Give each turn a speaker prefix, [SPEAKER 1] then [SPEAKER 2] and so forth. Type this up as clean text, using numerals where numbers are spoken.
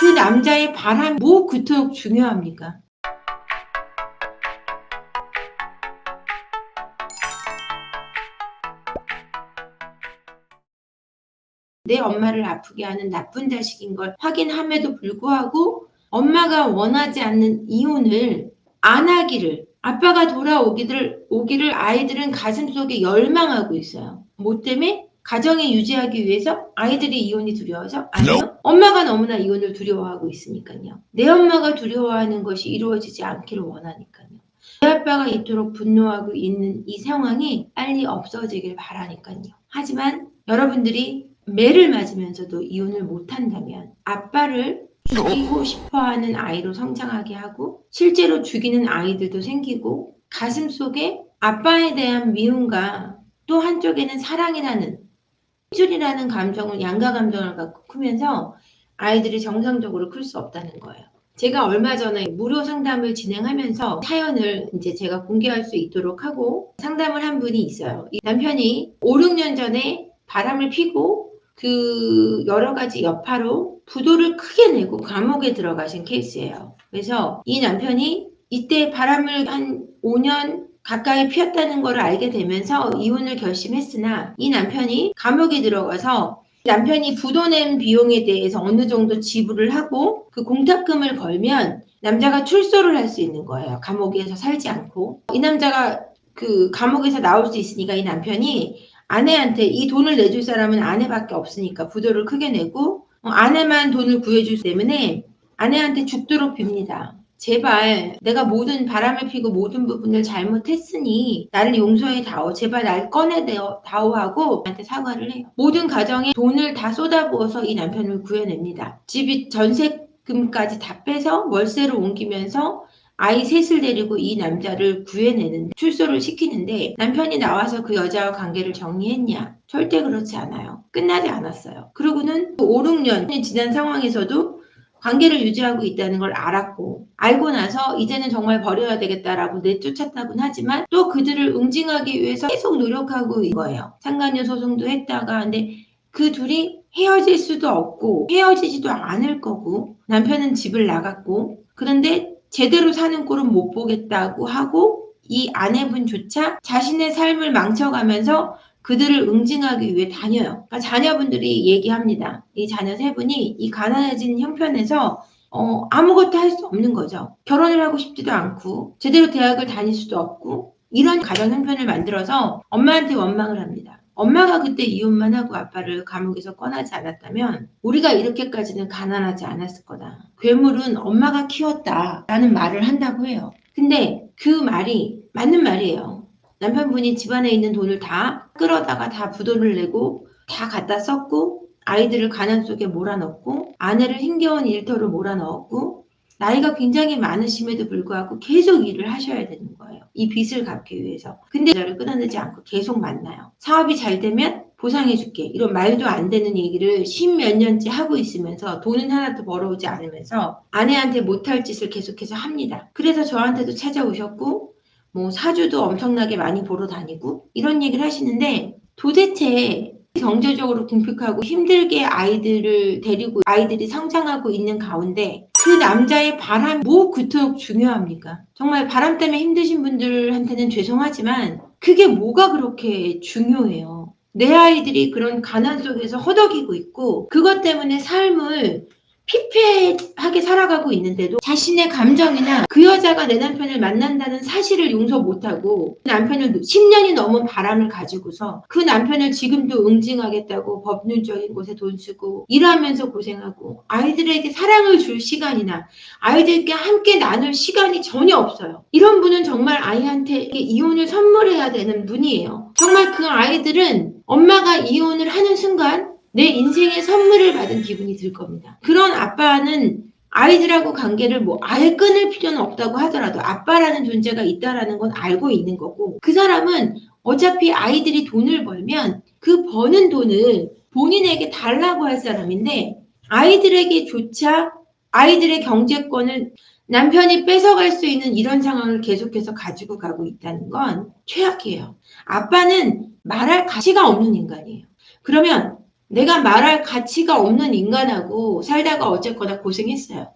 [SPEAKER 1] 그 남자의 바람이 뭐 그토록 중요합니까? 내 엄마를 아프게 하는 나쁜 자식인 걸 확인함에도 불구하고 엄마가 원하지 않는 이혼을 안 하기를, 아빠가 오기를 아이들은 가슴속에 열망하고 있어요. 뭐 때문에? 가정을 유지하기 위해서? 아이들이 이혼이 두려워서? 아니요. 엄마가 너무나 이혼을 두려워하고 있으니까요. 내 엄마가 두려워하는 것이 이루어지지 않기를 원하니까요. 내 아빠가 이토록 분노하고 있는 이 상황이 빨리 없어지길 바라니까요. 하지만 여러분들이 매를 맞으면서도 이혼을 못한다면 아빠를 죽이고 싶어하는 아이로 성장하게 하고 실제로 죽이는 아이들도 생기고 가슴속에 아빠에 대한 미움과 또 한쪽에는 사랑이라는 힘줄이라는 감정을 양가 감정을 갖고 크면서 아이들이 정상적으로 클 수 없다는 거예요. 제가 얼마 전에 무료 상담을 진행하면서 사연을 이제 제가 공개할 수 있도록 하고 상담을 한 분이 있어요. 이 남편이 5, 6년 전에 바람을 피고 그 여러 가지 여파로 부도를 크게 내고 감옥에 들어가신 케이스예요. 그래서 이 남편이 이때 바람을 한 5년 가까이 피웠다는 걸 알게 되면서 이혼을 결심했으나 이 남편이 감옥에 들어가서 남편이 부도 낸 비용에 대해서 어느 정도 지불을 하고 그 공탁금을 걸면 남자가 출소를 할 수 있는 거예요. 감옥에서 살지 않고. 이 남자가 그 감옥에서 나올 수 있으니까 이 남편이 아내한테 이 돈을 내줄 사람은 아내밖에 없으니까 부도를 크게 내고 아내만 돈을 구해주기 때문에 아내한테 죽도록 빕니다. 제발 내가 모든 바람을 피고 모든 부분을 잘못했으니 나를 용서해 다오. 제발 날 꺼내다오 하고 나한테 사과를 해요. 모든 가정에 돈을 다 쏟아부어서 이 남편을 구해냅니다. 집이 전세금까지 다 빼서 월세로 옮기면서 아이 셋을 데리고 이 남자를 구해내는 출소를 시키는데 남편이 나와서 그 여자와 관계를 정리했냐? 절대 그렇지 않아요. 끝나지 않았어요. 그러고는 5, 6년이 지난 상황에서도 관계를 유지하고 있다는 걸 알았고 알고 나서 이제는 정말 버려야 되겠다라고 내쫓았다고는 하지만 또 그들을 응징하기 위해서 계속 노력하고 있는 거예요. 상간녀 소송도 했다가 근데 그 둘이 헤어질 수도 없고 헤어지지도 않을 거고 남편은 집을 나갔고 그런데 제대로 사는 꼴은 못 보겠다고 하고 이 아내분조차 자신의 삶을 망쳐가면서 그들을 응징하기 위해 다녀요. 그러니까 자녀분들이 얘기합니다. 이 자녀 세 분이 이 가난해진 형편에서 아무것도 할 수 없는 거죠. 결혼을 하고 싶지도 않고 제대로 대학을 다닐 수도 없고 이런 가정 형편을 만들어서 엄마한테 원망을 합니다. 엄마가 그때 이혼만 하고 아빠를 감옥에서 꺼내지 않았다면 우리가 이렇게까지는 가난하지 않았을 거다. 괴물은 엄마가 키웠다라는 말을 한다고 해요. 근데 그 말이 맞는 말이에요. 남편분이 집안에 있는 돈을 다 끌어다가 다 부도를 내고 다 갖다 썼고 아이들을 가난 속에 몰아넣고 아내를 힘겨운 일터로 몰아넣었고 나이가 굉장히 많으심에도 불구하고 계속 일을 하셔야 되는 거예요. 이 빚을 갚기 위해서. 근데 여자를 끊어내지 않고 계속 만나요. 사업이 잘 되면 보상해줄게. 이런 말도 안 되는 얘기를 10몇 년째 하고 있으면서 돈은 하나도 벌어오지 않으면서 아내한테 못할 짓을 계속해서 합니다. 그래서 저한테도 찾아오셨고 뭐 사주도 엄청나게 많이 보러 다니고 이런 얘기를 하시는데 도대체 경제적으로 궁핍하고 힘들게 아이들을 데리고 아이들이 성장하고 있는 가운데 그 남자의 바람이 뭐 그토록 중요합니까? 정말 바람 때문에 힘드신 분들한테는 죄송하지만 그게 뭐가 그렇게 중요해요. 내 아이들이 그런 가난 속에서 허덕이고 있고 그것 때문에 삶을 피폐하게 살아가고 있는데도 자신의 감정이나 그 여자가 내 남편을 만난다는 사실을 용서 못하고 남편을 10년이 넘은 바람을 가지고서 그 남편을 지금도 응징하겠다고 법률적인 곳에 돈 쓰고 일하면서 고생하고 아이들에게 사랑을 줄 시간이나 아이들께 함께 나눌 시간이 전혀 없어요. 이런 분은 정말 아이한테 이혼을 선물해야 되는 분이에요. 정말 그 아이들은 엄마가 이혼을 하는 순간 내 인생의 선물을 받은 기분이 들 겁니다. 그런 아빠는 아이들하고 관계를 뭐 아예 끊을 필요는 없다고 하더라도 아빠라는 존재가 있다라는 건 알고 있는 거고 그 사람은 어차피 아이들이 돈을 벌면 그 버는 돈을 본인에게 달라고 할 사람인데 아이들에게조차 아이들의 경제권을 남편이 뺏어갈 수 있는 이런 상황을 계속해서 가지고 가고 있다는 건 최악이에요. 아빠는 말할 가치가 없는 인간이에요. 그러면 내가 말할 가치가 없는 인간하고 살다가 어쨌거나 고생했어요.